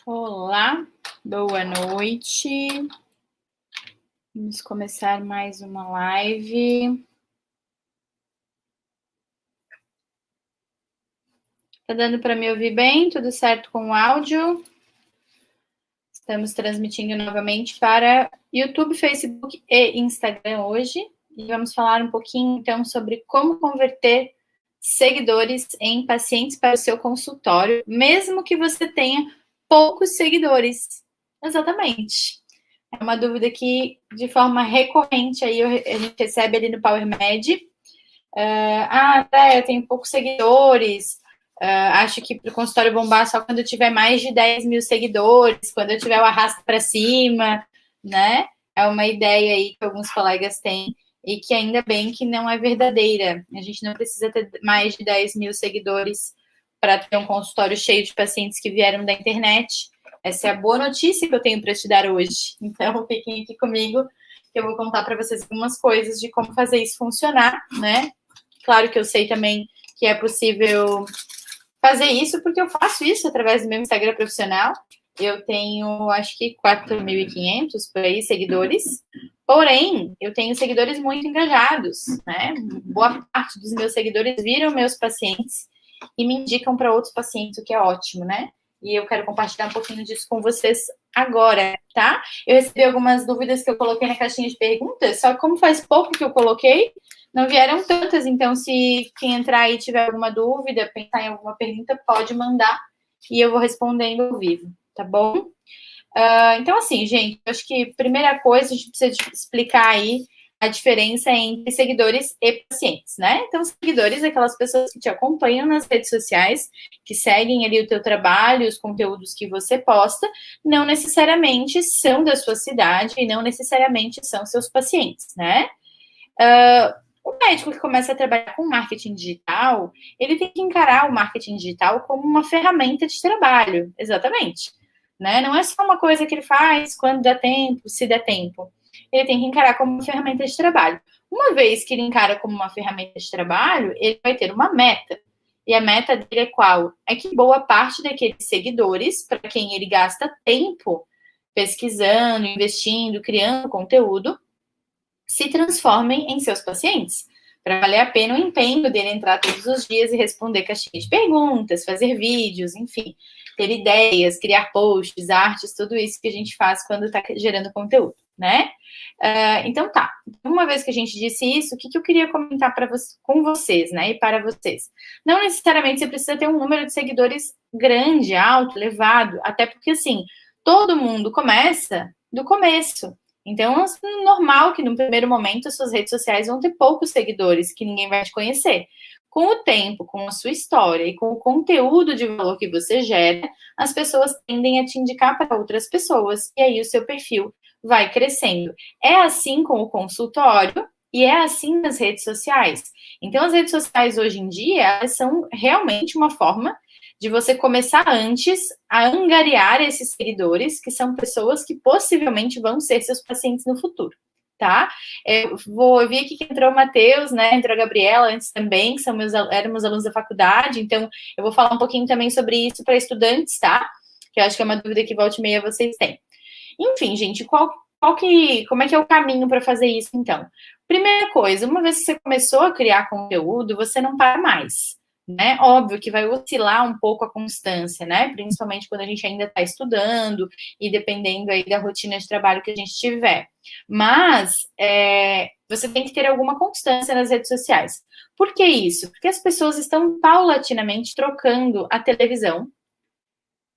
Olá, boa noite. Vamos começar mais uma live. Tá dando para me ouvir bem? Tudo certo com o áudio? Estamos transmitindo novamente para YouTube, Facebook e Instagram hoje. E vamos falar um pouquinho, então, sobre como converter seguidores em pacientes para o seu consultório, mesmo que você tenha poucos seguidores. Exatamente. É uma dúvida que, de forma recorrente, aí a gente recebe ali no PowerMed. André, eu tenho poucos seguidores. Acho que para o consultório bombar só quando eu tiver mais de 10 mil seguidores, quando eu tiver o arrasto para cima, né? É uma ideia aí que alguns colegas têm e que ainda bem que não é verdadeira. A gente não precisa ter mais de 10 mil seguidores para ter um consultório cheio de pacientes que vieram da internet. Essa é a boa notícia que eu tenho para te dar hoje. Então, fiquem aqui comigo, que eu vou contar para vocês algumas coisas de como fazer isso funcionar, né? Claro que eu sei também que é possível fazer isso, porque eu faço isso através do meu Instagram profissional. Eu tenho, acho que 4.500 por aí seguidores. Porém, eu tenho seguidores muito engajados, né? Boa parte dos meus seguidores viram meus pacientes e me indicam para outros pacientes, o que é ótimo, né? E eu quero compartilhar um pouquinho disso com vocês agora, tá? Eu recebi algumas dúvidas que eu coloquei na caixinha de perguntas, só que como faz pouco que eu coloquei, não vieram tantas. Então, se quem entrar aí tiver alguma dúvida, pensar em alguma pergunta, pode mandar e eu vou respondendo ao vivo, tá bom? Então, assim, gente, eu acho que primeira coisa, a gente precisa explicar aí a diferença entre seguidores e pacientes, né? Então, seguidores, aquelas pessoas que te acompanham nas redes sociais, que seguem ali o teu trabalho, os conteúdos que você posta, não necessariamente são da sua cidade e não necessariamente são seus pacientes, né? O médico que começa a trabalhar com marketing digital, ele tem que encarar o marketing digital como uma ferramenta de trabalho, exatamente. Né? Não é só uma coisa que ele faz quando dá tempo, se der tempo. Ele tem que encarar como uma ferramenta de trabalho. Uma vez que ele encara como uma ferramenta de trabalho, ele vai ter uma meta. E a meta dele é qual? É que boa parte daqueles seguidores, para quem ele gasta tempo pesquisando, investindo, criando conteúdo, se transformem em seus pacientes. Para valer a pena o empenho dele entrar todos os dias e responder caixinhas de perguntas, fazer vídeos, enfim, ter ideias, criar posts, artes, tudo isso que a gente faz quando está gerando conteúdo, né? Então tá. Uma vez que a gente disse isso, o que eu queria comentar com vocês, né? E para vocês. Não necessariamente você precisa ter um número de seguidores grande, alto, elevado, até porque assim, todo mundo começa do começo. Então, é normal que no primeiro momento as suas redes sociais vão ter poucos seguidores, que ninguém vai te conhecer. Com o tempo, com a sua história e com o conteúdo de valor que você gera, as pessoas tendem a te indicar para outras pessoas, e aí o seu perfil vai crescendo. É assim com o consultório e é assim nas redes sociais. Então, as redes sociais hoje em dia, elas são realmente uma forma de você começar antes a angariar esses seguidores, que são pessoas que possivelmente vão ser seus pacientes no futuro, tá? Eu vi aqui que entrou o Matheus, né? Entrou a Gabriela antes também, que eram meus alunos da faculdade, então eu vou falar um pouquinho também sobre isso para estudantes, tá? Que eu acho que é uma dúvida que volta e meia vocês têm. Enfim, gente, como é que é o caminho para fazer isso, então? Primeira coisa, uma vez que você começou a criar conteúdo, você não para mais. Né? Óbvio que vai oscilar um pouco a constância, né? Principalmente quando a gente ainda está estudando e dependendo aí da rotina de trabalho que a gente tiver. Mas você tem que ter alguma constância nas redes sociais. Por que isso? Porque as pessoas estão paulatinamente trocando a televisão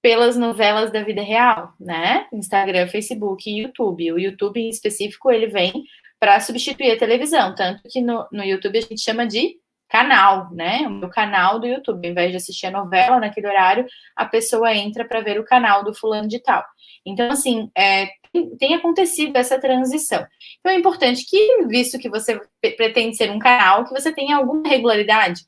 pelas novelas da vida real, né? Instagram, Facebook e YouTube. O YouTube, em específico, ele vem para substituir a televisão, tanto que no YouTube a gente chama de canal, né? O meu canal do YouTube. Ao invés de assistir a novela naquele horário, a pessoa entra para ver o canal do fulano de tal. Então, assim, tem acontecido essa transição. Então, é importante que, visto que você pretende ser um canal, que você tenha alguma regularidade.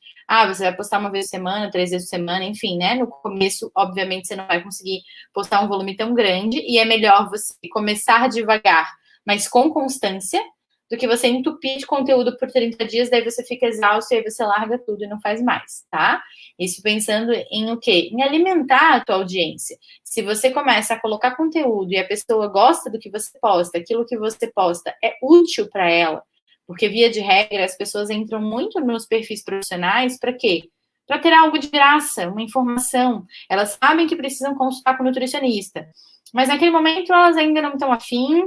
Você vai postar uma vez por semana, 3 vezes por semana, enfim, né? No começo, obviamente, você não vai conseguir postar um volume tão grande e é melhor você começar devagar, mas com constância, do que você entupir de conteúdo por 30 dias, daí você fica exausto e aí você larga tudo e não faz mais, tá? Isso pensando em o quê? Em alimentar a tua audiência. Se você começa a colocar conteúdo e a pessoa gosta do que você posta, aquilo que você posta é útil para ela, porque via de regra as pessoas entram muito nos perfis profissionais para quê? Para ter algo de graça, uma informação. Elas sabem que precisam consultar com o nutricionista, mas naquele momento elas ainda não estão afim,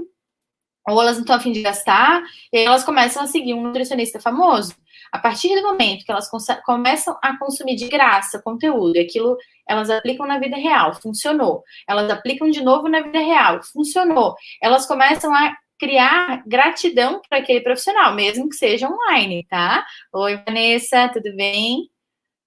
ou elas não estão afim de gastar, e aí elas começam a seguir um nutricionista famoso. A partir do momento que elas começam a consumir de graça conteúdo, e aquilo elas aplicam na vida real, funcionou. Elas aplicam de novo na vida real, funcionou. Elas começam a criar gratidão para aquele profissional, mesmo que seja online, tá? Oi, Vanessa, tudo bem?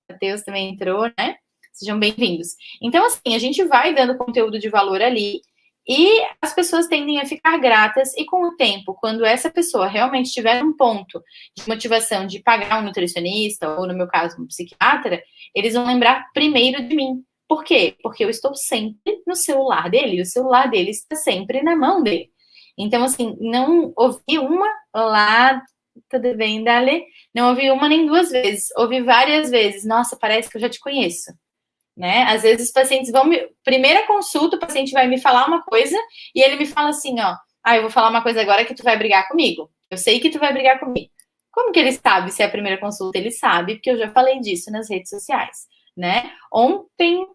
Matheus também entrou, né? Sejam bem-vindos. Então, assim, a gente vai dando conteúdo de valor ali e as pessoas tendem a ficar gratas e com o tempo, quando essa pessoa realmente tiver um ponto de motivação de pagar um nutricionista ou, no meu caso, um psiquiatra, eles vão lembrar primeiro de mim. Por quê? Porque eu estou sempre no celular dele e o celular dele está sempre na mão dele. Então, assim, não ouvi uma, olá, tudo bem, Dali? Não ouvi uma nem duas vezes, ouvi várias vezes. Nossa, parece que eu já te conheço, né? Às vezes os pacientes vão primeira consulta, o paciente vai me falar uma coisa e ele me fala assim, ó, eu vou falar uma coisa agora que tu vai brigar comigo. Eu sei que tu vai brigar comigo. Como que ele sabe se é a primeira consulta? Ele sabe, porque eu já falei disso nas redes sociais, né? Ontem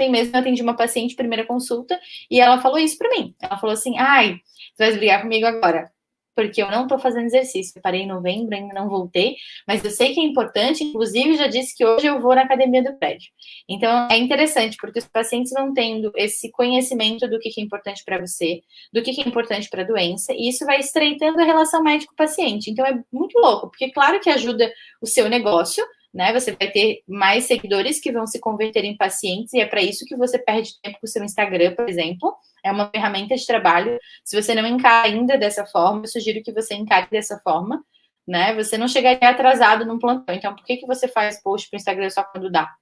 mesmo eu atendi uma paciente primeira consulta e ela falou isso para mim. Ela falou assim, tu vai brigar comigo agora, porque eu não tô fazendo exercício. Eu parei em novembro, ainda não voltei, mas eu sei que é importante, inclusive já disse que hoje eu vou na academia do prédio. Então, é interessante, porque os pacientes vão tendo esse conhecimento do que é importante para você, do que é importante para a doença, e isso vai estreitando a relação médico-paciente. Então, é muito louco, porque claro que ajuda o seu negócio, né? Você vai ter mais seguidores que vão se converter em pacientes, e é para isso que você perde tempo com o seu Instagram, por exemplo. É uma ferramenta de trabalho. Se você não encara ainda dessa forma, eu sugiro que você encare dessa forma, né? Você não chegaria atrasado num plantão. Então, por que você faz post para o Instagram só quando dá?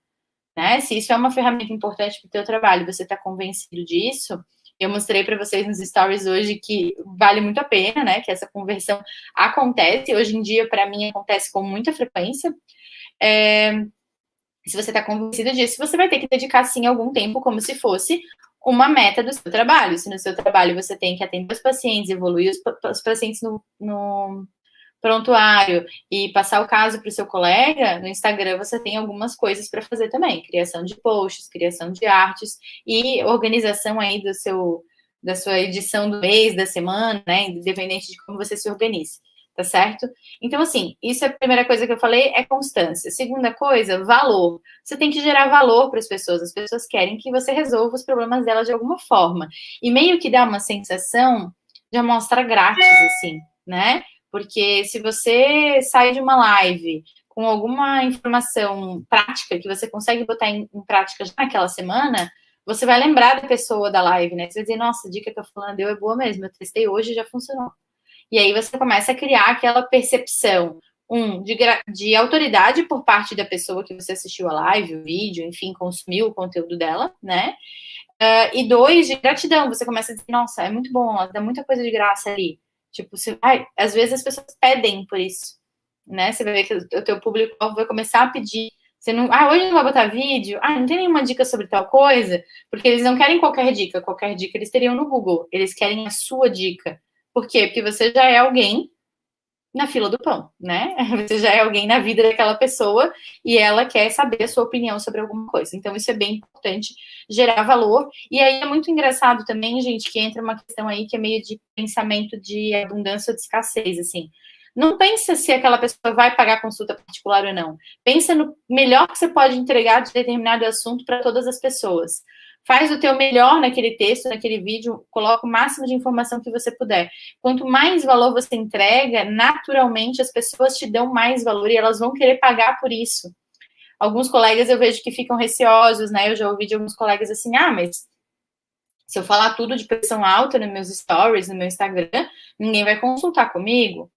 Né? Se isso é uma ferramenta importante para o teu trabalho, você está convencido disso, eu mostrei para vocês nos stories hoje que vale muito a pena, né? Que essa conversão acontece. Hoje em dia, para mim, acontece com muita frequência. Se você está convencido disso, você vai ter que dedicar, sim, algum tempo, como se fosse uma meta do seu trabalho. Se no seu trabalho você tem que atender os pacientes, evoluir os pacientes no prontuário e passar o caso para o seu colega, no Instagram você tem algumas coisas para fazer também. Criação de posts, criação de artes e organização aí da sua edição do mês, da semana, né? Independente de como você se organize. Tá certo? Então, assim, isso é a primeira coisa que eu falei, é constância. Segunda coisa, valor. Você tem que gerar valor para as pessoas querem que você resolva os problemas delas de alguma forma. E meio que dá uma sensação de amostra grátis, assim, né? Porque se você sai de uma live com alguma informação prática que você consegue botar em prática já naquela semana, você vai lembrar da pessoa da live, né? Você vai dizer, nossa, a dica que a fulana deu é boa mesmo, eu testei hoje e já funcionou. E aí você começa a criar aquela percepção, de autoridade por parte da pessoa que você assistiu a live, o vídeo, enfim, consumiu o conteúdo dela, né? E 2, de gratidão. Você começa a dizer, nossa, é muito bom, ela dá muita coisa de graça ali. Tipo, às vezes as pessoas pedem por isso, né? Você vai ver que o teu público vai começar a pedir. Você não, hoje não vai botar vídeo? Não tem nenhuma dica sobre tal coisa? Porque eles não querem qualquer dica. Qualquer dica eles teriam no Google. Eles querem a sua dica. Por quê? Porque você já é alguém na fila do pão, né? Você já é alguém na vida daquela pessoa e ela quer saber a sua opinião sobre alguma coisa. Então, isso é bem importante, gerar valor. E aí é muito engraçado também, gente, que entra uma questão aí que é meio de pensamento de abundância ou de escassez, assim. Não pensa se aquela pessoa vai pagar consulta particular ou não. Pensa no melhor que você pode entregar de determinado assunto para todas as pessoas. Faz o teu melhor naquele texto, naquele vídeo, coloca o máximo de informação que você puder. Quanto mais valor você entrega, naturalmente as pessoas te dão mais valor e elas vão querer pagar por isso. Alguns colegas eu vejo que ficam receosos, né? Eu já ouvi de alguns colegas assim, mas se eu falar tudo de pressão alta nos meus stories, no meu Instagram, ninguém vai consultar comigo.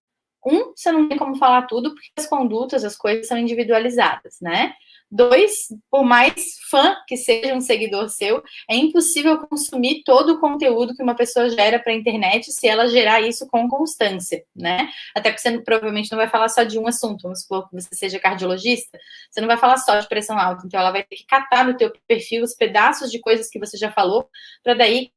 Você não tem como falar tudo porque as condutas, as coisas são individualizadas, né? 2, por mais fã que seja um seguidor seu, é impossível consumir todo o conteúdo que uma pessoa gera para a internet se ela gerar isso com constância, né? Até porque você provavelmente não vai falar só de um assunto, vamos supor que você seja cardiologista, você não vai falar só de pressão alta, então ela vai ter que catar no teu perfil os pedaços de coisas que você já falou, para daí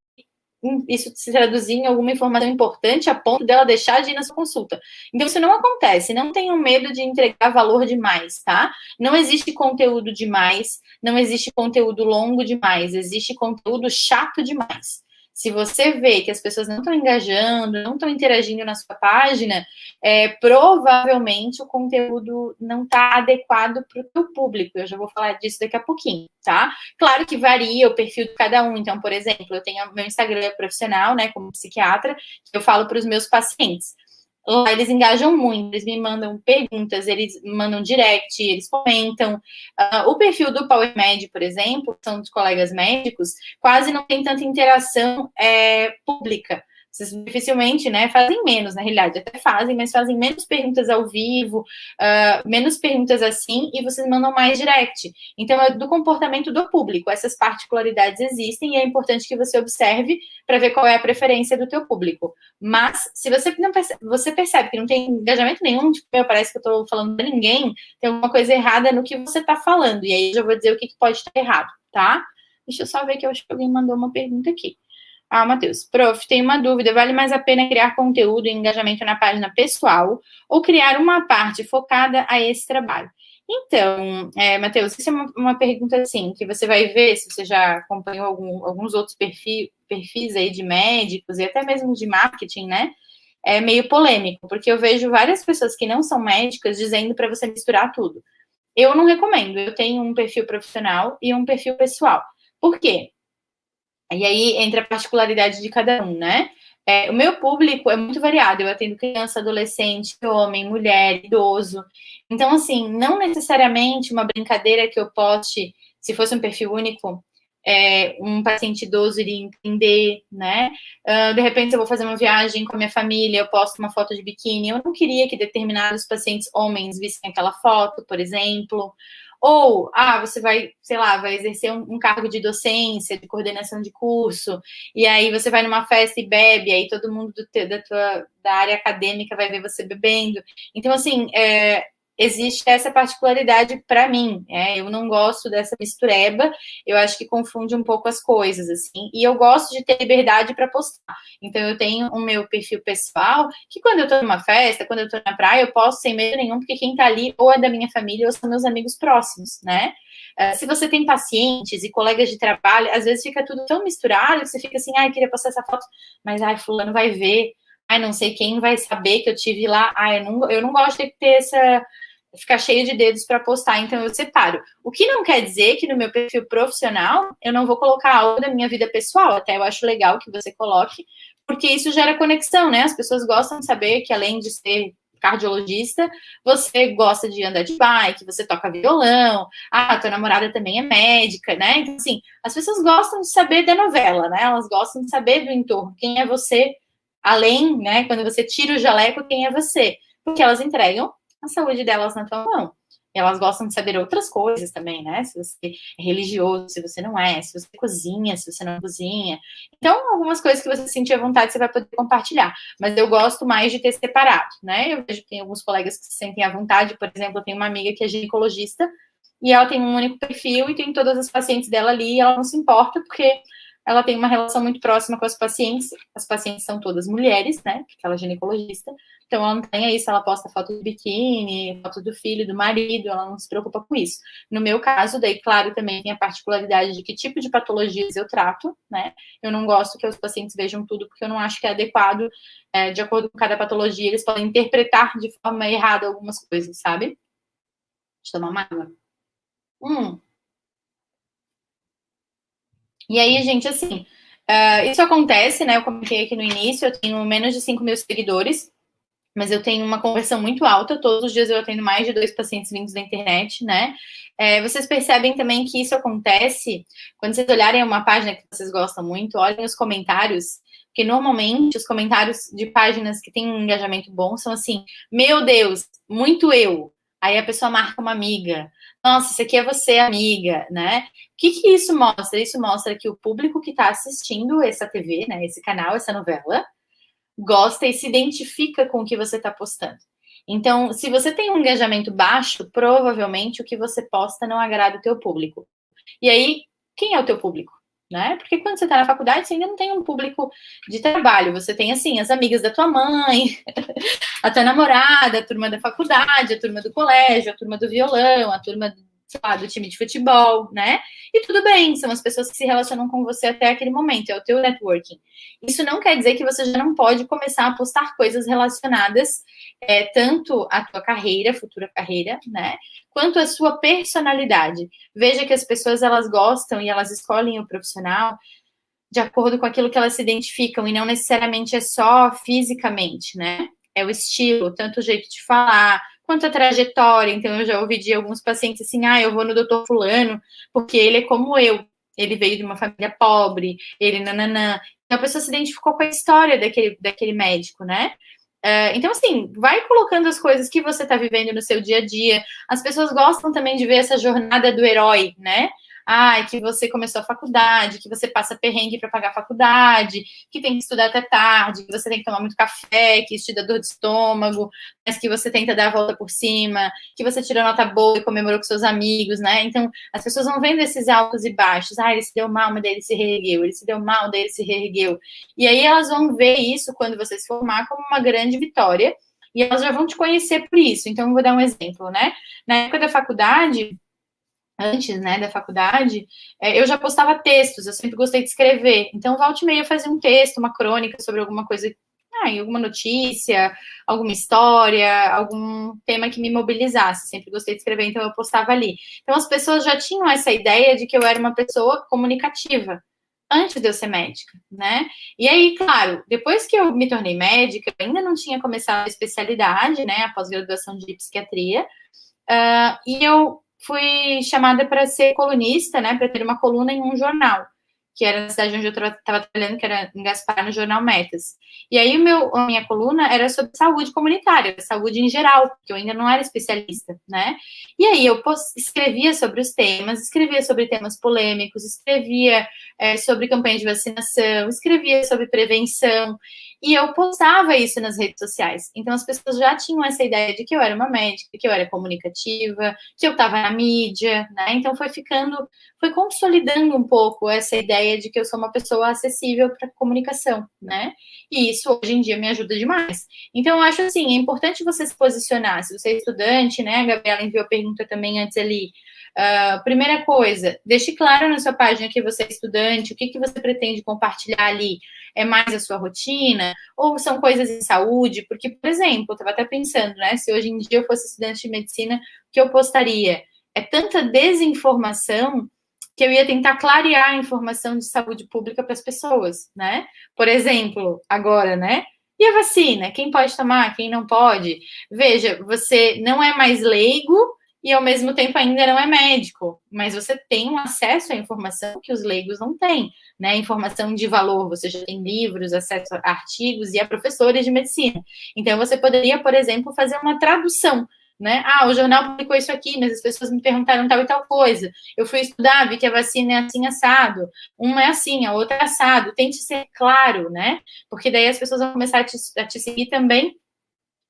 isso se traduzir em alguma informação importante a ponto dela deixar de ir na sua consulta. Então, isso não acontece. Não tenham medo de entregar valor demais, tá? Não existe conteúdo demais, não existe conteúdo longo demais, existe conteúdo chato demais. Se você vê que as pessoas não estão engajando, não estão interagindo na sua página, provavelmente o conteúdo não está adequado para o seu público. Eu já vou falar disso daqui a pouquinho, tá? Claro que varia o perfil de cada um. Então, por exemplo, eu tenho meu Instagram profissional, né, como psiquiatra, que eu falo para os meus pacientes. Lá eles engajam muito, eles me mandam perguntas, eles mandam direct, eles comentam. O perfil do PowerMed, por exemplo, que são dos colegas médicos, quase não tem tanta interação pública. Vocês dificilmente, né, fazem menos, na realidade, até fazem, mas fazem menos perguntas ao vivo, menos perguntas assim, e vocês mandam mais direct. Então, é do comportamento do público. Essas particularidades existem e é importante que você observe para ver qual é a preferência do teu público. Mas, se você não percebe, você percebe que não tem engajamento nenhum, tipo, parece que eu estou falando para ninguém, tem alguma coisa errada no que você está falando. E aí eu já vou dizer o que pode estar errado, tá? Deixa eu só ver que eu acho que alguém mandou uma pergunta aqui. Matheus, prof, tem uma dúvida, vale mais a pena criar conteúdo e engajamento na página pessoal ou criar uma parte focada a esse trabalho? Então, Matheus, isso é uma pergunta assim, que você vai ver, se você já acompanhou alguns outros perfis aí de médicos e até mesmo de marketing, né? É meio polêmico, porque eu vejo várias pessoas que não são médicas dizendo para você misturar tudo. Eu não recomendo, eu tenho um perfil profissional e um perfil pessoal. Por quê? E aí entra a particularidade de cada um, né? O meu público é muito variado. Eu atendo criança, adolescente, homem, mulher, idoso. Então, assim, não necessariamente uma brincadeira que eu poste, se fosse um perfil único, um paciente idoso iria entender, né? De repente, eu vou fazer uma viagem com a minha família, eu posto uma foto de biquíni. Eu não queria que determinados pacientes homens vissem aquela foto, por exemplo. Ou, você vai, sei lá, vai exercer um cargo de docência, de coordenação de curso, e aí você vai numa festa e bebe, aí todo mundo da área acadêmica vai ver você bebendo. Então, assim, existe essa particularidade para mim. Eu não gosto dessa mistureba, eu acho que confunde um pouco as coisas, assim, e eu gosto de ter liberdade para postar. Então, eu tenho o meu perfil pessoal, que quando eu estou numa festa, quando eu estou na praia, eu posto sem medo nenhum, porque quem está ali ou é da minha família ou são meus amigos próximos, né? Se você tem pacientes e colegas de trabalho, às vezes fica tudo tão misturado que você fica assim, queria postar essa foto, mas, fulano vai ver, não sei quem vai saber que eu tive lá, eu não gosto de ter ficar cheio de dedos para postar, então eu separo. O que não quer dizer que no meu perfil profissional eu não vou colocar algo da minha vida pessoal, até eu acho legal que você coloque, porque isso gera conexão, né? As pessoas gostam de saber que além de ser cardiologista, você gosta de andar de bike, você toca violão, tua namorada também é médica, né? Então, assim, as pessoas gostam de saber da novela, né? Elas gostam de saber do entorno, quem é você, além, né? Quando você tira o jaleco, quem é você? Porque elas entregam a saúde delas na tua mão. Elas gostam de saber outras coisas também, né? Se você é religioso, se você não é, se você cozinha, se você não cozinha. Então, algumas coisas que você sentir à vontade, você vai poder compartilhar. Mas eu gosto mais de ter separado, né? Eu vejo que tem alguns colegas que se sentem à vontade. Por exemplo, eu tenho uma amiga que é ginecologista e ela tem um único perfil e tem todas as pacientes dela ali e ela não se importa porque ela tem uma relação muito próxima com as pacientes. As pacientes são todas mulheres, né? Porque ela é ginecologista. Então, ela não tem aí se ela posta foto de biquíni, foto do filho, do marido, ela não se preocupa com isso. No meu caso, daí, claro, também tem a particularidade de que tipo de patologias eu trato, né? Eu não gosto que os pacientes vejam tudo, porque eu não acho que é adequado, de acordo com cada patologia, eles podem interpretar de forma errada algumas coisas, sabe? Deixa eu tomar uma água. E aí, gente, assim, isso acontece, né? Eu comentei aqui no início, eu tenho menos de 5 mil seguidores, mas eu tenho uma conversão muito alta. Todos os dias eu atendo mais de 2 pacientes vindos da internet, né? Vocês percebem também que isso acontece quando vocês olharem uma página que vocês gostam muito, olhem os comentários, porque normalmente os comentários de páginas que têm um engajamento bom são assim: meu Deus, muito eu. Aí a pessoa marca uma amiga. Nossa, isso aqui é você, amiga, né? O que que isso mostra? Isso mostra que o público que está assistindo essa TV, né, esse canal, essa novela, gosta e se identifica com o que você está postando. Então, se você tem um engajamento baixo, provavelmente o que você posta não agrada o teu público. E aí, quem é o teu público? Né? Porque quando você está na faculdade, você ainda não tem um público de trabalho. Você tem, assim, as amigas da tua mãe, a tua namorada, a turma da faculdade, a turma do colégio, a turma do violão, a turma, sei lá, do time de futebol, né? E tudo bem, são as pessoas que se relacionam com você até aquele momento, é o teu networking. Isso não quer dizer que você já não pode começar a postar coisas relacionadas tanto à tua carreira, futura carreira, né? Quanto à sua personalidade. Veja que as pessoas, elas gostam e elas escolhem o profissional de acordo com aquilo que elas se identificam, e não necessariamente é só fisicamente, né? É o estilo, tanto o jeito de falar, quanto a trajetória. Então, eu já ouvi de alguns pacientes assim, eu vou no doutor fulano, porque ele é como eu. Ele veio de uma família pobre, ele nananã. Então, a pessoa se identificou com a história daquele médico, né? Então, assim, vai colocando as coisas que você está vivendo no seu dia a dia. As pessoas gostam também de ver essa jornada do herói, né? Que você começou a faculdade, que você passa perrengue para pagar a faculdade, que tem que estudar até tarde, que você tem que tomar muito café, que isso te dá dor de estômago, mas que você tenta dar a volta por cima, que você tirou nota boa e comemorou com seus amigos, né? Então, as pessoas vão vendo esses altos e baixos. Ele se deu mal, mas daí ele se reergueu. Ele se deu mal, daí ele se reergueu. E aí elas vão ver isso, quando você se formar, como uma grande vitória, e elas já vão te conhecer por isso. Então, eu vou dar um exemplo, né? Na época da faculdade, antes, né, da faculdade, eu já postava textos, eu sempre gostei de escrever. Então, volta e meia eu fazia um texto, uma crônica sobre alguma coisa, alguma notícia, alguma história, algum tema que me mobilizasse. Sempre gostei de escrever, então eu postava ali. Então, as pessoas já tinham essa ideia de que eu era uma pessoa comunicativa, antes de eu ser médica, né? E aí, claro, depois que eu me tornei médica, eu ainda não tinha começado a especialidade, né, a pós-graduação de psiquiatria, e eu fui chamada para ser colunista, né, para ter uma coluna em um jornal, que era na cidade onde eu estava trabalhando, que era em Gaspar, no jornal Metas. E aí a minha coluna era sobre saúde comunitária, saúde em geral, porque eu ainda não era especialista, né? E aí eu escrevia sobre os temas, escrevia sobre temas polêmicos, escrevia sobre campanha de vacinação, escrevia sobre prevenção, e eu postava isso nas redes sociais. Então, as pessoas já tinham essa ideia de que eu era uma médica, que eu era comunicativa, que eu estava na mídia, né? Então, foi consolidando um pouco essa ideia de que eu sou uma pessoa acessível para comunicação, né? E isso, hoje em dia, me ajuda demais. Então, eu acho, assim, é importante você se posicionar. Se você é estudante, né? A Gabriela enviou a pergunta também antes ali. Primeira coisa, deixe claro na sua página que você é estudante, o que você pretende compartilhar ali. É mais a sua rotina? Ou são coisas em saúde? Porque, por exemplo, eu estava até pensando, né? Se hoje em dia eu fosse estudante de medicina, o que eu postaria? É tanta desinformação que eu ia tentar clarear a informação de saúde pública para as pessoas, né? Por exemplo, agora, né? E a vacina? Quem pode tomar? Quem não pode? Veja, você não é mais leigo e, ao mesmo tempo, ainda não é médico, mas você tem um acesso à informação que os leigos não têm, né? Informação de valor, você já tem livros, acesso a artigos e a professores de medicina. Então, você poderia, por exemplo, fazer uma tradução, né? O jornal publicou isso aqui, mas as pessoas me perguntaram tal e tal coisa. Eu fui estudar, vi que a vacina é assim, assado. Uma é assim, a outra é assado. Tente ser claro, né? Porque daí as pessoas vão começar a te seguir também,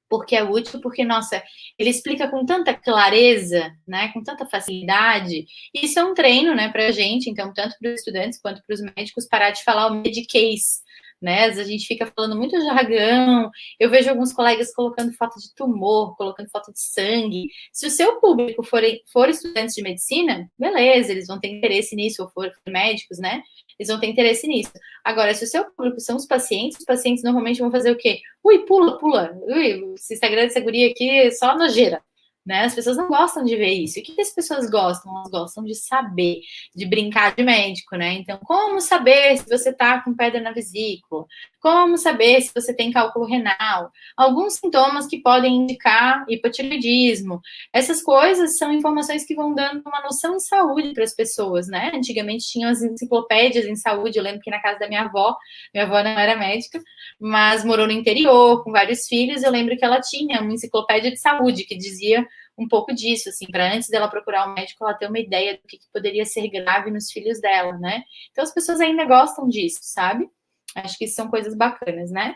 porque é útil, porque, nossa, ele explica com tanta clareza, né, com tanta facilidade, e isso é um treino, né, pra gente, então, tanto para os estudantes quanto para os médicos, parar de falar o medicase, né, às vezes a gente fica falando muito jargão, eu vejo alguns colegas colocando foto de tumor, colocando foto de sangue. Se o seu público for estudantes de medicina, beleza, eles vão ter interesse nisso, ou for médicos, né, eles vão ter interesse nisso. Agora, se o seu público são os pacientes normalmente vão fazer o quê? Ui, pula. Ui, esse Instagram dessa guria aqui é só nojeira. Né? As pessoas não gostam de ver isso. E o que as pessoas gostam? Elas gostam de saber, de brincar de médico, né? Então, como saber se você tá com pedra na vesícula? Como saber se você tem cálculo renal? Alguns sintomas que podem indicar hipotireoidismo. Essas coisas são informações que vão dando uma noção de saúde para as pessoas, né? Antigamente tinham as enciclopédias em saúde. Eu lembro que na casa da minha avó não era médica, mas morou no interior com vários filhos. Eu lembro que ela tinha uma enciclopédia de saúde que dizia um pouco disso, assim, para antes dela procurar o médico, ela ter uma ideia do que poderia ser grave nos filhos dela, né? Então as pessoas ainda gostam disso, sabe? Acho que isso são coisas bacanas, né?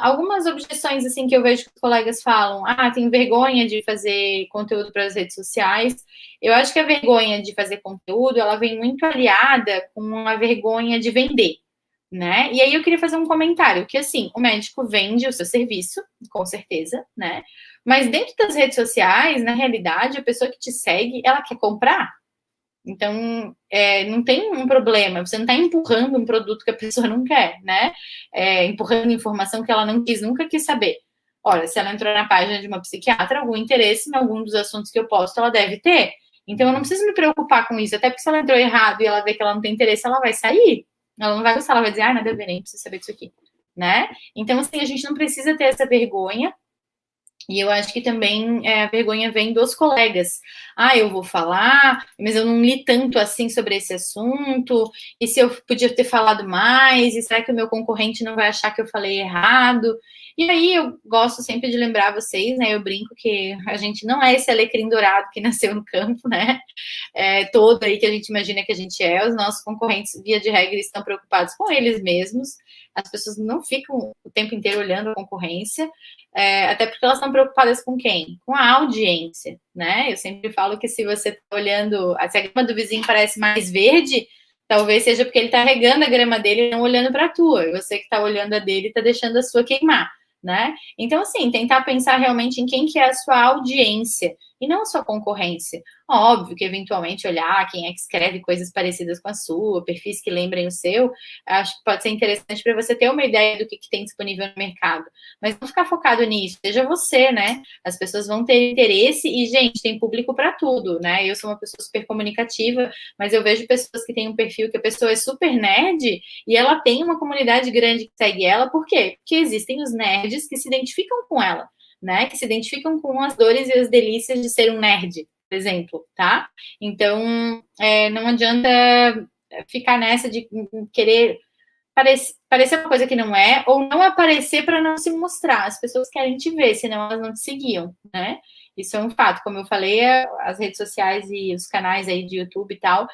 Algumas objeções, assim, que eu vejo que os colegas falam, tem vergonha de fazer conteúdo para as redes sociais. Eu acho que a vergonha de fazer conteúdo, ela vem muito aliada com a vergonha de vender, né? E aí eu queria fazer um comentário, que assim, o médico vende o seu serviço, com certeza, né? Mas dentro das redes sociais, na realidade, a pessoa que te segue, ela quer comprar. Então, não tem um problema, você não está empurrando um produto que a pessoa não quer, né? Empurrando informação que ela não nunca quis saber. Olha, se ela entrou na página de uma psiquiatra, algum interesse em algum dos assuntos que eu posto, ela deve ter. Então, eu não preciso me preocupar com isso, até porque se ela entrou errado e ela vê que ela não tem interesse, ela vai sair. Ela não vai gostar, ela vai dizer, nada a ver, nem preciso saber disso aqui, né? Então, assim, a gente não precisa ter essa vergonha. E eu acho que também a vergonha vem dos colegas. Eu vou falar, mas eu não li tanto assim sobre esse assunto. E se eu podia ter falado mais? E será que o meu concorrente não vai achar que eu falei errado? E aí eu gosto sempre de lembrar vocês, né? Eu brinco que a gente não é esse alecrim dourado que nasceu no campo, né? Todo aí que a gente imagina que a gente é. Os nossos concorrentes, via de regra, estão preocupados com eles mesmos. As pessoas não ficam o tempo inteiro olhando a concorrência. Até porque elas estão preocupadas com quem? Com a audiência, né? Eu sempre falo que se você está olhando, se a grama do vizinho parece mais verde, talvez seja porque ele está regando a grama dele e não olhando para a tua. E você que está olhando a dele está deixando a sua queimar, né? Então, assim, tentar pensar realmente em quem que é a sua audiência e não a sua concorrência. Óbvio que, eventualmente, olhar quem é que escreve coisas parecidas com a sua, perfis que lembrem o seu, acho que pode ser interessante para você ter uma ideia do que tem disponível no mercado. Mas não ficar focado nisso, seja você, né? As pessoas vão ter interesse e, gente, tem público para tudo, né? Eu sou uma pessoa super comunicativa, mas eu vejo pessoas que têm um perfil que a pessoa é super nerd e ela tem uma comunidade grande que segue ela, por quê? Porque existem os nerds que se identificam com ela, né? Que se identificam com as dores e as delícias de ser um nerd, por exemplo, tá? Então, não adianta ficar nessa de querer parecer uma coisa que não é, ou não aparecer para não se mostrar. As pessoas querem te ver, senão elas não te seguiam, né? Isso é um fato. Como eu falei, as redes sociais e os canais aí de YouTube e tal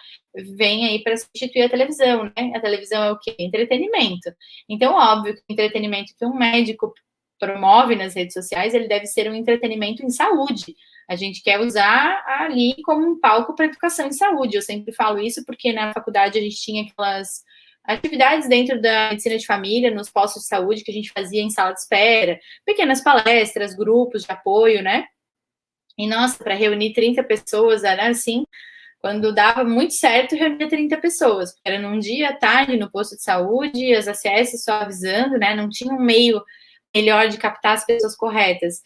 vêm aí para substituir a televisão, né? A televisão é o quê? Entretenimento. Então, óbvio que o entretenimento que um médico promove nas redes sociais, ele deve ser um entretenimento em saúde. A gente quer usar ali como um palco para educação em saúde. Eu sempre falo isso porque na faculdade a gente tinha aquelas atividades dentro da medicina de família, nos postos de saúde que a gente fazia em sala de espera, pequenas palestras, grupos de apoio, né? E, nossa, para reunir 30 pessoas, era assim, quando dava muito certo, reunia 30 pessoas, porque era num dia, tarde, no posto de saúde, as ACS só avisando, né? Não tinha um meio melhor de captar as pessoas corretas.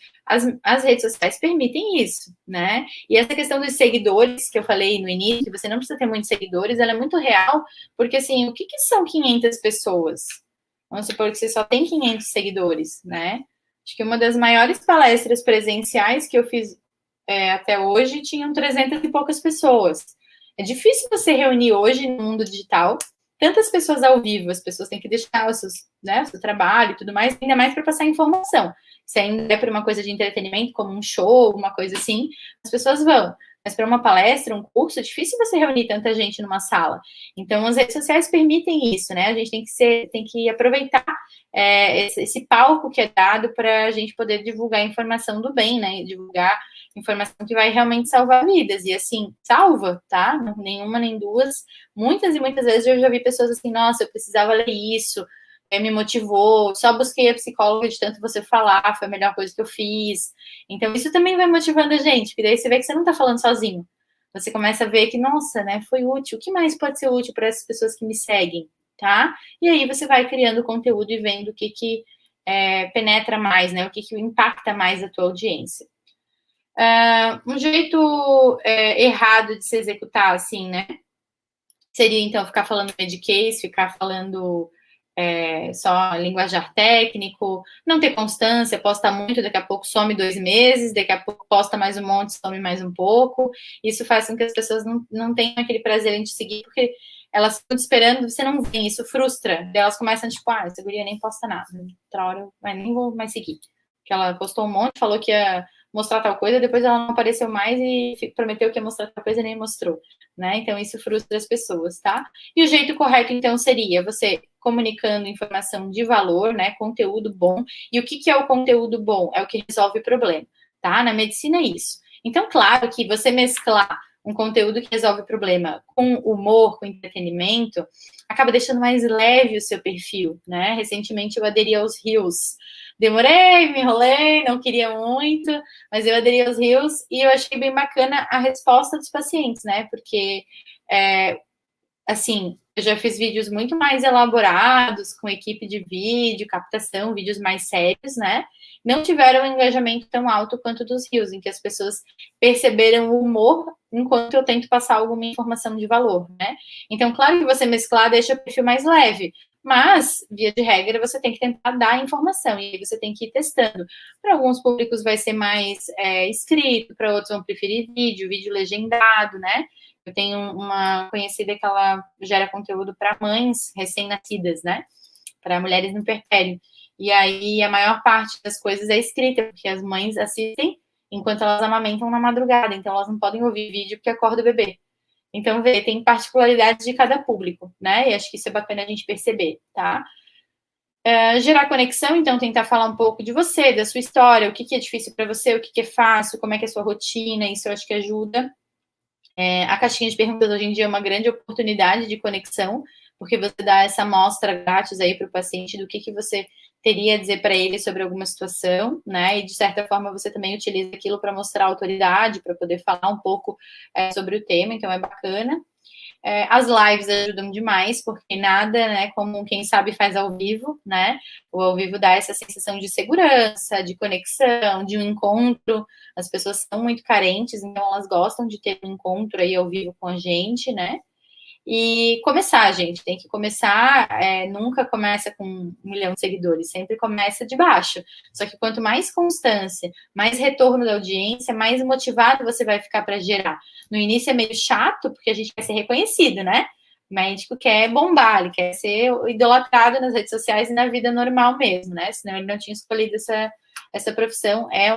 As redes sociais permitem isso, né? E essa questão dos seguidores, que eu falei no início, que você não precisa ter muitos seguidores, ela é muito real, porque, assim, o que são 500 pessoas? Vamos supor que você só tem 500 seguidores, né? Acho que uma das maiores palestras presenciais que eu fiz até hoje tinham 300 e poucas pessoas. É difícil você reunir hoje no mundo digital tantas pessoas ao vivo, as pessoas têm que deixar o seu trabalho e tudo mais, ainda mais para passar informação. Se ainda é para uma coisa de entretenimento, como um show, uma coisa assim, as pessoas vão. Mas para uma palestra, um curso, é difícil você reunir tanta gente numa sala. Então, as redes sociais permitem isso, né? A gente tem que aproveitar esse palco que é dado para a gente poder divulgar informação do bem, né? Divulgar informação que vai realmente salvar vidas. E assim, salva, tá? Nenhuma nem duas. Muitas e muitas vezes eu já vi pessoas assim, nossa, eu precisava ler isso, me motivou, só busquei a psicóloga de tanto você falar, foi a melhor coisa que eu fiz. Então, isso também vai motivando a gente, porque daí você vê que você não tá falando sozinho. Você começa a ver que, nossa, né, foi útil. O que mais pode ser útil para essas pessoas que me seguem, tá? E aí você vai criando conteúdo e vendo o que penetra mais, né? O que impacta mais a tua audiência. Um jeito errado de se executar, assim, né? Seria, então, ficar falando mediquês, ficar falando só linguajar técnico, não ter constância, posta muito, daqui a pouco some 2 meses, daqui a pouco posta mais um monte, some mais um pouco. Isso faz com que as pessoas não tenham aquele prazer em te seguir, porque elas ficam te esperando, você não vem, isso frustra. Daí elas começam, tipo, essa guria nem posta nada, outra hora eu nem vou mais seguir. Porque ela postou um monte, falou que ia mostrar tal coisa, depois ela não apareceu mais e prometeu que ia mostrar tal coisa e nem mostrou, né? Então, isso frustra as pessoas, tá? E o jeito correto, então, seria você comunicando informação de valor, né? Conteúdo bom. E o que é o conteúdo bom? É o que resolve o problema, tá? Na medicina é isso. Então, claro que você mesclar um conteúdo que resolve o problema com humor, com entretenimento, acaba deixando mais leve o seu perfil, né? Recentemente eu aderi aos Reels. Demorei, me enrolei, não queria muito, mas eu aderi aos Reels e eu achei bem bacana a resposta dos pacientes, né? Porque, assim, eu já fiz vídeos muito mais elaborados, com equipe de vídeo, captação, vídeos mais sérios, né? Não tiveram um engajamento tão alto quanto dos Reels, em que as pessoas perceberam o humor enquanto eu tento passar alguma informação de valor, né? Então, claro que você mesclar deixa o perfil mais leve, mas, via de regra, você tem que tentar dar a informação e aí você tem que ir testando. Para alguns públicos vai ser mais escrito, para outros vão preferir vídeo legendado, né? Eu tenho uma conhecida que ela gera conteúdo para mães recém-nascidas, né? Para mulheres no puerpério. E aí a maior parte das coisas é escrita, porque as mães assistem enquanto elas amamentam na madrugada, então elas não podem ouvir vídeo porque acorda o bebê. Então, vê, tem particularidades de cada público, né? E acho que isso é bacana a gente perceber, tá? Gerar conexão, então, tentar falar um pouco de você, da sua história, o que é difícil para você, o que é fácil, como é que é a sua rotina, isso eu acho que ajuda. A caixinha de perguntas hoje em dia é uma grande oportunidade de conexão, porque você dá essa amostra grátis aí para o paciente do que você teria a dizer para ele sobre alguma situação, né? E de certa forma você também utiliza aquilo para mostrar autoridade, para poder falar um pouco sobre o tema, então é bacana. As lives ajudam demais, porque nada, né, como quem sabe faz ao vivo, né? O ao vivo dá essa sensação de segurança, de conexão, de um encontro. As pessoas são muito carentes, então elas gostam de ter um encontro aí ao vivo com a gente, né? E começar, gente, tem que começar, nunca começa com 1 milhão de seguidores, sempre começa de baixo. Só que quanto mais constância, mais retorno da audiência, mais motivado você vai ficar para gerar. No início é meio chato, porque a gente quer ser reconhecido, né? O médico quer bombar, ele quer ser idolatrado nas redes sociais e na vida normal mesmo, né? Senão ele não tinha escolhido essa profissão. É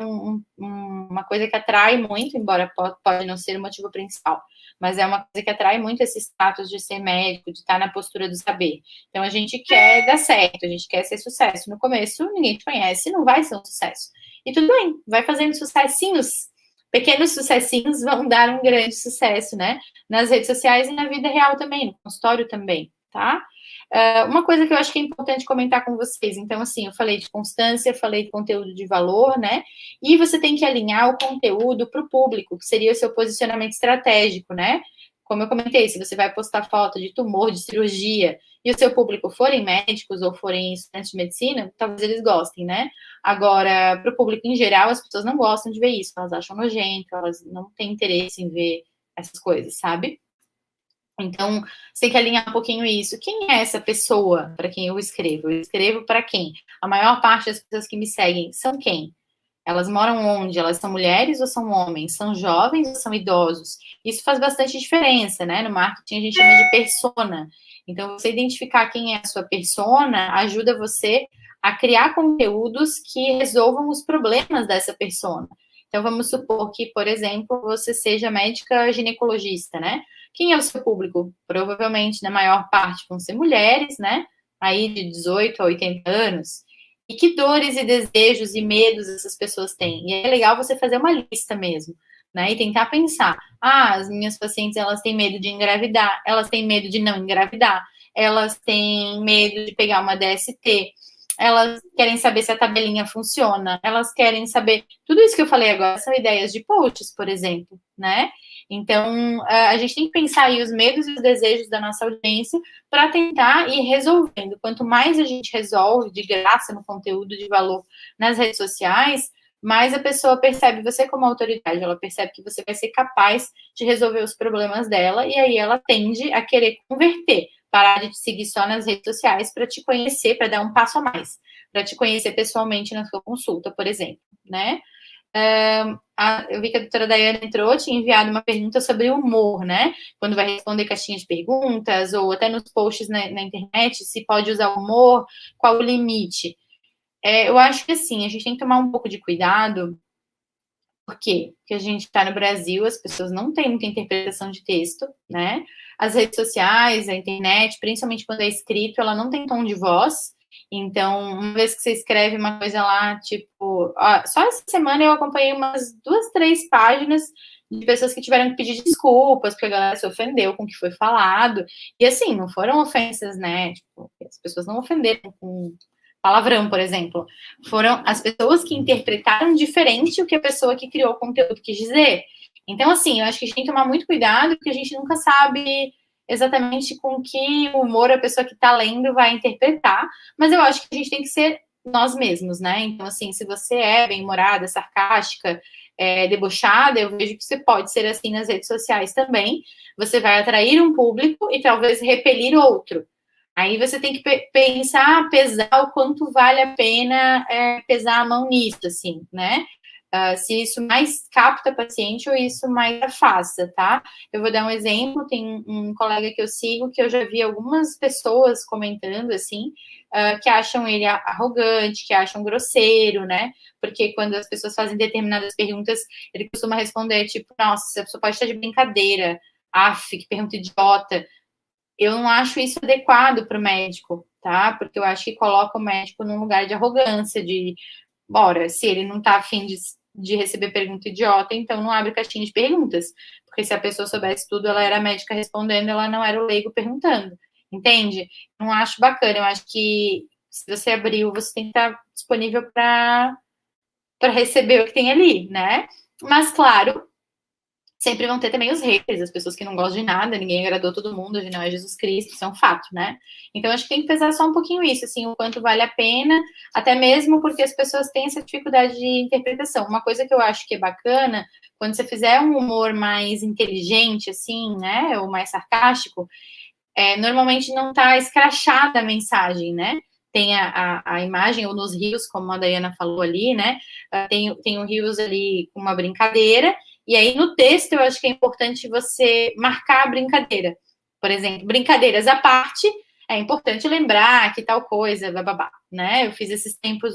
uma coisa que atrai muito, embora pode não ser o motivo principal, mas é uma coisa que atrai muito esse status de ser médico, de estar na postura do saber. Então, a gente quer dar certo, a gente quer ser sucesso. No começo, ninguém te conhece, não vai ser um sucesso. E tudo bem, vai fazendo sucessinhos. Pequenos sucessinhos vão dar um grande sucesso, né? Nas redes sociais e na vida real também, no consultório também, tá? Uma coisa que eu acho que é importante comentar com vocês, então, assim, eu falei de constância, falei de conteúdo de valor, né? E você tem que alinhar o conteúdo para o público, que seria o seu posicionamento estratégico, né? Como eu comentei, se você vai postar foto de tumor, de cirurgia, e o seu público forem médicos ou forem estudantes de medicina, talvez eles gostem, né? Agora, para o público em geral, as pessoas não gostam de ver isso, elas acham nojento, elas não têm interesse em ver essas coisas, sabe? Então, você tem que alinhar um pouquinho isso. Quem é essa pessoa para quem eu escrevo? Eu escrevo para quem? A maior parte das pessoas que me seguem são quem? Elas moram onde? Elas são mulheres ou são homens? São jovens ou são idosos? Isso faz bastante diferença, né? No marketing a gente chama de persona. Então, você identificar quem é a sua persona ajuda você a criar conteúdos que resolvam os problemas dessa persona. Então, vamos supor que, por exemplo, você seja médica ginecologista, né? Quem é o seu público? Provavelmente, na maior parte, vão ser mulheres, né? Aí de 18 a 80 anos. E que dores e desejos e medos essas pessoas têm? E é legal você fazer uma lista mesmo, né? E tentar pensar: as minhas pacientes, elas têm medo de engravidar, elas têm medo de não engravidar, elas têm medo de pegar uma DST, elas querem saber se a tabelinha funciona, elas querem saber. Tudo isso que eu falei agora são ideias de posts, por exemplo, né? Então, a gente tem que pensar aí os medos e os desejos da nossa audiência para tentar ir resolvendo. Quanto mais a gente resolve de graça no conteúdo de valor nas redes sociais, mais a pessoa percebe você como autoridade, ela percebe que você vai ser capaz de resolver os problemas dela e aí ela tende a querer converter, parar de te seguir só nas redes sociais para te conhecer, para dar um passo a mais, para te conhecer pessoalmente na sua consulta, por exemplo, né? Eu vi que a doutora Daiane entrou, tinha enviado uma pergunta sobre humor, né? Quando vai responder caixinha de perguntas, ou até nos posts na internet, se pode usar humor, qual o limite. Eu acho que assim, a gente tem que tomar um pouco de cuidado Por quê? Porque a gente está no Brasil, as pessoas não têm muita interpretação de texto, né? As redes sociais, a internet, principalmente quando é escrito, ela não tem tom de voz. Então, uma vez que você escreve uma coisa lá, tipo, só essa semana eu acompanhei umas 2, 3 páginas de pessoas que tiveram que pedir desculpas, porque a galera se ofendeu com o que foi falado. E assim, não foram ofensas, né? Tipo, as pessoas não ofenderam com palavrão, por exemplo. Foram as pessoas que interpretaram diferente o que a pessoa que criou o conteúdo quis dizer. Então, assim, eu acho que a gente tem que tomar muito cuidado, porque a gente nunca sabe exatamente com que humor a pessoa que está lendo vai interpretar, mas eu acho que a gente tem que ser nós mesmos, né? Então, assim, se você é bem-humorada, sarcástica, debochada, eu vejo que você pode ser assim nas redes sociais também. Você vai atrair um público e talvez repelir outro. Aí você tem que pensar, pesar o quanto vale a pena pesar a mão nisso, assim, né? Se isso mais capta paciente ou isso mais afasta, tá? Eu vou dar um exemplo, tem um colega que eu sigo que eu já vi algumas pessoas comentando, assim, que acham ele arrogante, que acham grosseiro, né? Porque quando as pessoas fazem determinadas perguntas, ele costuma responder, tipo, nossa, a pessoa pode estar de brincadeira, af, que pergunta idiota. Eu não acho isso adequado para o médico, tá? Porque eu acho que coloca o médico num lugar de arrogância, bora, se ele não tá afim de receber pergunta idiota, então não abre caixinha de perguntas. Porque se a pessoa soubesse tudo, ela era a médica respondendo, ela não era o leigo perguntando. Entende? Não acho bacana. Eu acho que se você abriu, você tem que estar disponível para receber o que tem ali, né? Mas, claro, sempre vão ter também os haters, as pessoas que não gostam de nada, ninguém agradou todo mundo, hoje não é Jesus Cristo, isso é um fato, né? Então, acho que tem que pesar só um pouquinho isso, assim, o quanto vale a pena, até mesmo porque as pessoas têm essa dificuldade de interpretação. Uma coisa que eu acho que é bacana, quando você fizer um humor mais inteligente, assim, né, ou mais sarcástico, normalmente não tá escrachada a mensagem, né? Tem a imagem, ou nos rios, como a Dayana falou ali, né? Tem o rios ali com uma brincadeira, e aí no texto eu acho que é importante você marcar a brincadeira. Por exemplo, brincadeiras à parte, é importante lembrar que tal coisa, bababá, né? Eu fiz esses tempos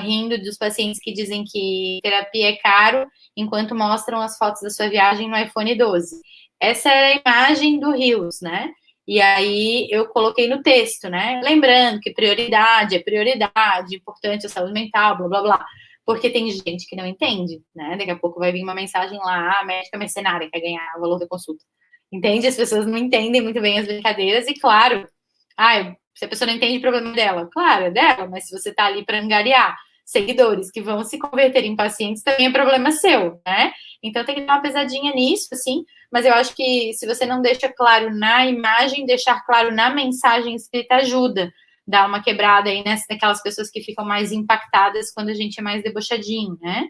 rindo dos pacientes que dizem que terapia é caro, enquanto mostram as fotos da sua viagem no iPhone 12. Essa era a imagem do Rios, né? E aí eu coloquei no texto, né? Lembrando que prioridade é prioridade, importante a saúde mental, blá blá blá. Porque tem gente que não entende, né? Daqui a pouco vai vir uma mensagem lá, médica mercenária quer ganhar o valor da consulta. Entende? As pessoas não entendem muito bem as brincadeiras, e claro, se a pessoa não entende o problema dela, claro, é dela, mas se você tá ali para angariar seguidores que vão se converter em pacientes, também é problema seu, né? Então tem que dar uma pesadinha nisso, assim, mas eu acho que se você não deixa claro na imagem, deixar claro na mensagem escrita ajuda. Dar uma quebrada aí naquelas pessoas que ficam mais impactadas quando a gente é mais debochadinho, né?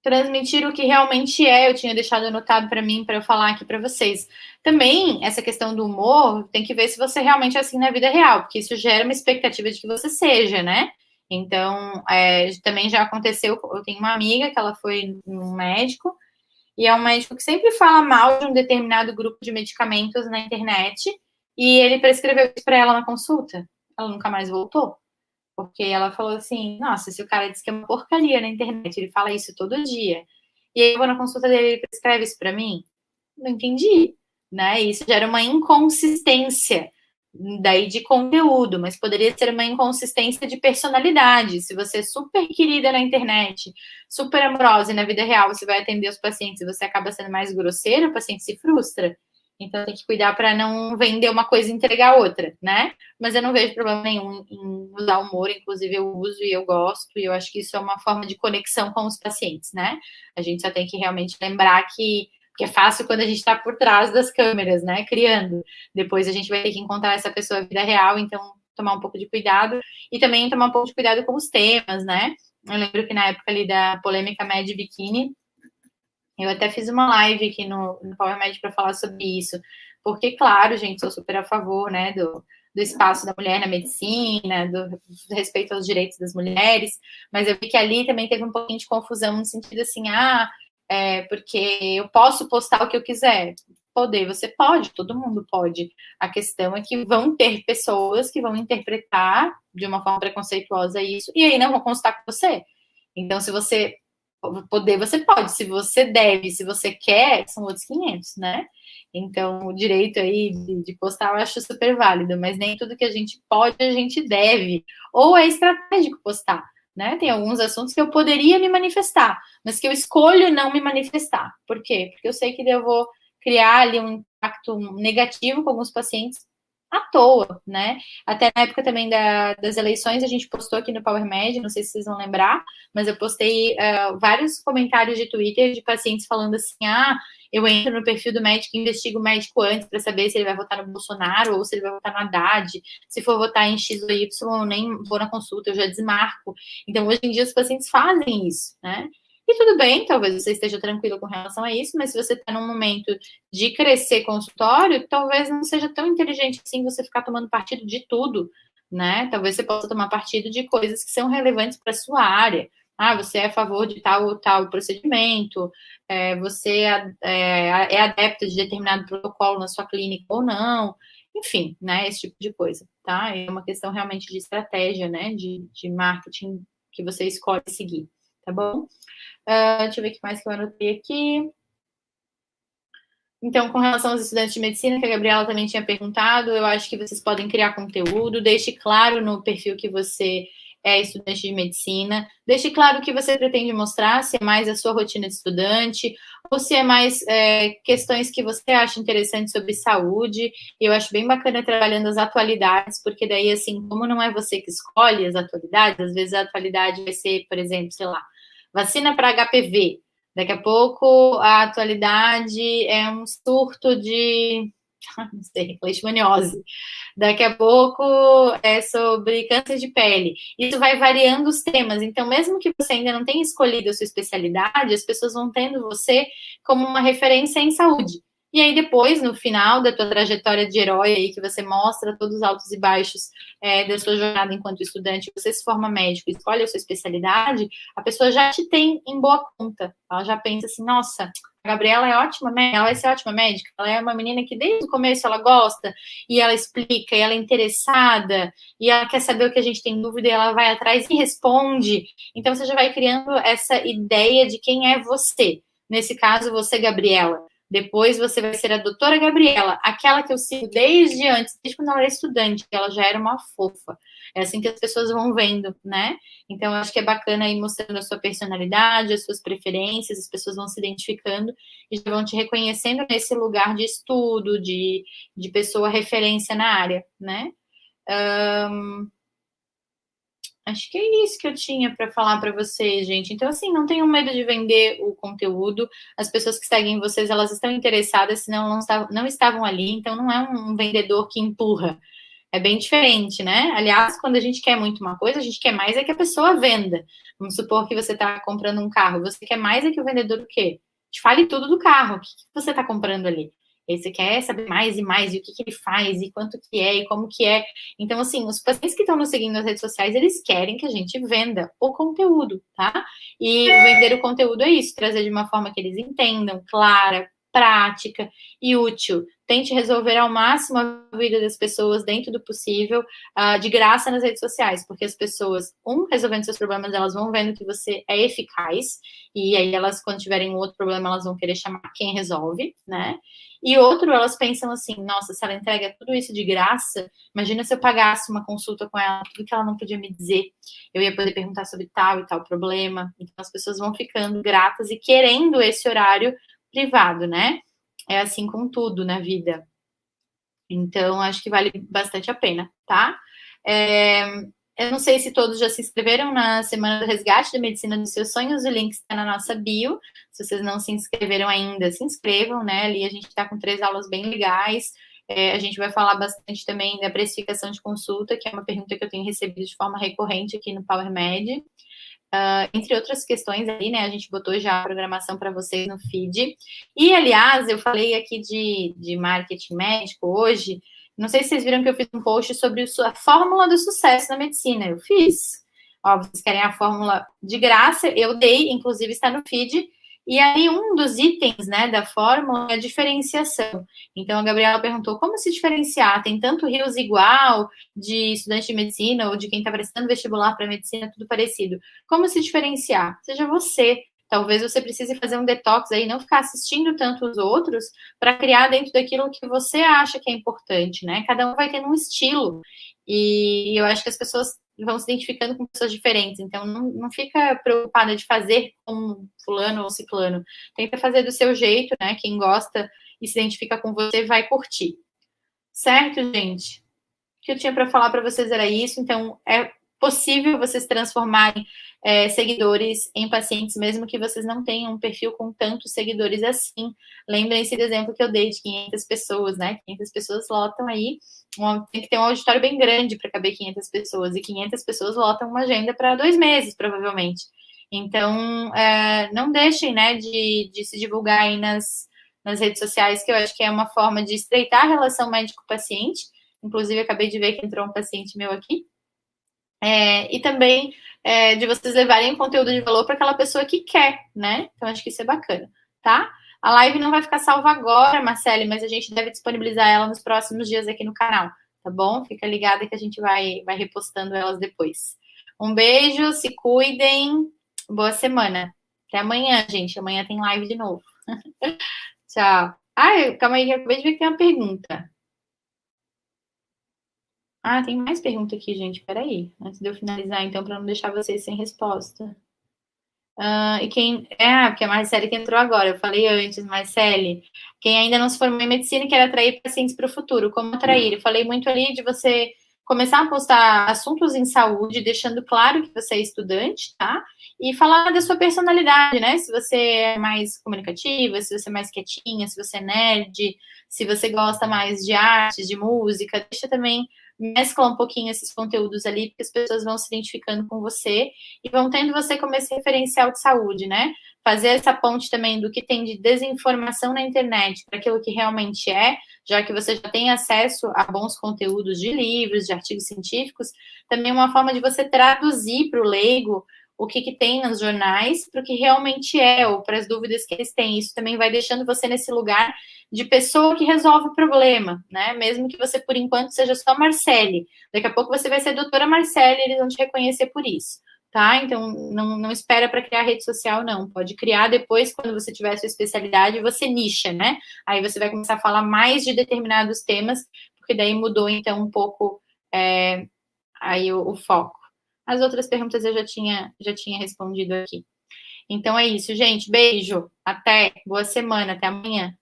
Transmitir o que realmente é, eu tinha deixado anotado para mim, para eu falar aqui para vocês. Também, essa questão do humor, tem que ver se você realmente é assim na vida real, porque isso gera uma expectativa de que você seja, né? Então, também já aconteceu, eu tenho uma amiga que ela foi num médico, e é um médico que sempre fala mal de um determinado grupo de medicamentos na internet, e ele prescreveu isso para ela na consulta. Ela nunca mais voltou. Porque ela falou assim, nossa, se o cara diz que é uma porcaria na internet, ele fala isso todo dia, e aí eu vou na consulta dele e ele prescreve isso para mim? Não entendi, né? Isso gera uma inconsistência daí de conteúdo, mas poderia ser uma inconsistência de personalidade. Se você é super querida na internet, super amorosa e na vida real você vai atender os pacientes e você acaba sendo mais grosseiro, o paciente se frustra. Então tem que cuidar para não vender uma coisa e entregar outra, né? Mas eu não vejo problema nenhum em usar humor, inclusive eu uso e eu gosto, e eu acho que isso é uma forma de conexão com os pacientes, né? A gente só tem que realmente lembrar que é fácil quando a gente está por trás das câmeras, né? Criando. Depois a gente vai ter que encontrar essa pessoa na vida real, então tomar um pouco de cuidado e também tomar um pouco de cuidado com os temas, né? Eu lembro que na época ali da polêmica Mad Bikini, eu até fiz uma live aqui no Power Med para falar sobre isso, porque, claro, gente, sou super a favor, né, do espaço da mulher na medicina, do respeito aos direitos das mulheres, mas eu vi que ali também teve um pouquinho de confusão no sentido assim, porque eu posso postar o que eu quiser. poder, você pode, todo mundo pode. A questão é que vão ter pessoas que vão interpretar de uma forma preconceituosa isso, e aí não vão consultar com você. Então, se você poder, você pode. Se você deve, se você quer, são outros 500, né? Então, o direito aí de postar eu acho super válido, mas nem tudo que a gente pode, a gente deve. Ou é estratégico postar, né? Tem alguns assuntos que eu poderia me manifestar, mas que eu escolho não me manifestar. Por quê? Porque eu sei que eu vou criar ali um impacto negativo com alguns pacientes à toa, né? Até na época também das eleições, a gente postou aqui no PowerMed, não sei se vocês vão lembrar, mas eu postei vários comentários de Twitter de pacientes falando assim, eu entro no perfil do médico e investigo o médico antes para saber se ele vai votar no Bolsonaro ou se ele vai votar no Haddad. Se for votar em X ou Y, eu nem vou na consulta, eu já desmarco. Então, hoje em dia, os pacientes fazem isso, né? E tudo bem, talvez você esteja tranquilo com relação a isso, mas se você está num momento de crescer consultório, talvez não seja tão inteligente assim você ficar tomando partido de tudo, né? Talvez você possa tomar partido de coisas que são relevantes para a sua área. Você é a favor de tal ou tal procedimento, você é adepto de determinado protocolo na sua clínica ou não, enfim, né? Esse tipo de coisa, tá? É uma questão realmente de estratégia, né? De marketing que você escolhe seguir, tá bom? Deixa eu ver o que mais que eu anotei aqui. Então, com relação aos estudantes de medicina, que a Gabriela também tinha perguntado, eu acho que vocês podem criar conteúdo, deixe claro no perfil que você é estudante de medicina, deixe claro o que você pretende mostrar, se é mais a sua rotina de estudante, ou se é mais questões que você acha interessantes sobre saúde. Eu acho bem bacana trabalhando as atualidades, porque daí, assim, como não é você que escolhe as atualidades, às vezes a atualidade vai ser, por exemplo, sei lá, vacina para HPV. Daqui a pouco, a atualidade é um surto de, não sei, leishmaniose. Daqui a pouco é sobre câncer de pele. Isso vai variando os temas. Então, mesmo que você ainda não tenha escolhido a sua especialidade, as pessoas vão tendo você como uma referência em saúde. E aí, depois, no final da tua trajetória de herói aí, que você mostra todos os altos e baixos da sua jornada enquanto estudante, você se forma médico, escolhe a sua especialidade, a pessoa já te tem em boa conta. Ela já pensa assim, nossa, a Gabriela é ótima médica, ela vai ser ótima médica, ela é uma menina que desde o começo ela gosta, e ela explica, e ela é interessada, e ela quer saber o que a gente tem dúvida, e ela vai atrás e responde. Então, você já vai criando essa ideia de quem é você. Nesse caso, você, Gabriela. Depois você vai ser a doutora Gabriela, aquela que eu sigo desde antes, desde quando ela era estudante, ela já era uma fofa. É assim que as pessoas vão vendo, né? Então, eu acho que é bacana ir mostrando a sua personalidade, as suas preferências, as pessoas vão se identificando e já vão te reconhecendo nesse lugar de estudo, de pessoa referência na área, né? Acho que é isso que eu tinha para falar para vocês, gente. Então, assim, não tenham medo de vender o conteúdo. As pessoas que seguem vocês, elas estão interessadas, senão não estavam ali. Então, não é um vendedor que empurra. É bem diferente, né? Aliás, quando a gente quer muito uma coisa, a gente quer mais é que a pessoa venda. Vamos supor que você está comprando um carro. Você quer mais é que o vendedor o quê? Te fale tudo do carro. O que você está comprando ali? E aí você quer saber mais e mais, e o que ele faz, e quanto que é, e como que é. Então, assim, os pacientes que estão nos seguindo nas redes sociais, eles querem que a gente venda o conteúdo, tá? E vender o conteúdo é isso, trazer de uma forma que eles entendam, clara, prática e útil. Tente resolver ao máximo a vida das pessoas dentro do possível, de graça nas redes sociais, porque as pessoas, resolvendo seus problemas, elas vão vendo que você é eficaz, e aí elas, quando tiverem um outro problema, elas vão querer chamar quem resolve, né? E outro, elas pensam assim, nossa, se ela entrega tudo isso de graça, imagina se eu pagasse uma consulta com ela, tudo que ela não podia me dizer, eu ia poder perguntar sobre tal e tal problema. Então, as pessoas vão ficando gratas e querendo esse horário privado, né? É assim com tudo na vida. Então, acho que vale bastante a pena, tá? Eu não sei se todos já se inscreveram na Semana do Resgate da Medicina dos Seus Sonhos, o link está na nossa bio. Se vocês não se inscreveram ainda, se inscrevam, né? Ali a gente está com 3 aulas bem legais. A gente vai falar bastante também da precificação de consulta, que é uma pergunta que eu tenho recebido de forma recorrente aqui no PowerMed. Entre outras questões ali, né, a gente botou já a programação para vocês no feed. E, aliás, eu falei aqui de marketing médico hoje, não sei se vocês viram que eu fiz um post sobre a fórmula do sucesso na medicina. Eu fiz. Ó, vocês querem a fórmula de graça? Eu dei, inclusive está no feed. E aí, um dos itens, né, da fórmula é a diferenciação. Então, a Gabriela perguntou como se diferenciar. Tem tanto rios igual, de estudante de medicina ou de quem está prestando vestibular para medicina, tudo parecido. Como se diferenciar? Seja você. Talvez você precise fazer um detox aí, não ficar assistindo tanto os outros, para criar dentro daquilo que você acha que é importante, né? Cada um vai tendo um estilo. E eu acho que as pessoas vão se identificando com pessoas diferentes. Então, não fica preocupada de fazer como fulano ou ciclano. Tenta fazer do seu jeito, né? Quem gosta e se identifica com você vai curtir. Certo, gente? O que eu tinha para falar para vocês era isso. Então, é possível vocês transformarem seguidores em pacientes, mesmo que vocês não tenham um perfil com tantos seguidores assim. Lembrem-se do exemplo que eu dei de 500 pessoas, né? 500 pessoas lotam aí. Tem que ter um auditório bem grande para caber 500 pessoas. E 500 pessoas lotam uma agenda para 2 meses, provavelmente. Então, não deixem, né, de se divulgar aí nas redes sociais, que eu acho que é uma forma de estreitar a relação médico-paciente. Inclusive, acabei de ver que entrou um paciente meu aqui. E também de vocês levarem conteúdo de valor para aquela pessoa que quer, né? Então, acho que isso é bacana, tá? A live não vai ficar salva agora, Marcele, mas a gente deve disponibilizar ela nos próximos dias aqui no canal, tá bom? Fica ligada que a gente vai repostando elas depois. Um beijo, se cuidem, boa semana. Até amanhã, gente. Amanhã tem live de novo. Tchau. Calma aí, que eu acabei de ver que tem uma pergunta. Tem mais pergunta aqui, gente. Peraí. Antes de eu finalizar, então, para não deixar vocês sem resposta. Porque a Marcele que entrou agora, eu falei antes, Marcele, quem ainda não se formou em medicina e quer atrair pacientes para o futuro, como atrair? Eu falei muito ali de você começar a postar assuntos em saúde, deixando claro que você é estudante, tá? E falar da sua personalidade, né? Se você é mais comunicativa, se você é mais quietinha, se você é nerd, se você gosta mais de artes, de música, deixa também, mescla um pouquinho esses conteúdos ali, porque as pessoas vão se identificando com você e vão tendo você como esse referencial de saúde, né? Fazer essa ponte também do que tem de desinformação na internet para aquilo que realmente é, já que você já tem acesso a bons conteúdos de livros, de artigos científicos, também é uma forma de você traduzir para o leigo o que tem nos jornais para o que realmente é, ou para as dúvidas que eles têm. Isso também vai deixando você nesse lugar de pessoa que resolve o problema, né? Mesmo que você, por enquanto, seja só Marcele. Daqui a pouco você vai ser doutora Marcele e eles vão te reconhecer por isso. Tá? Então, não espera para criar rede social, não. Pode criar depois, quando você tiver a sua especialidade, você nicha, né? Aí você vai começar a falar mais de determinados temas, porque daí mudou, então, um pouco aí o foco. As outras perguntas eu já tinha respondido aqui. Então, é isso, gente. Beijo. Até. Boa semana. Até amanhã.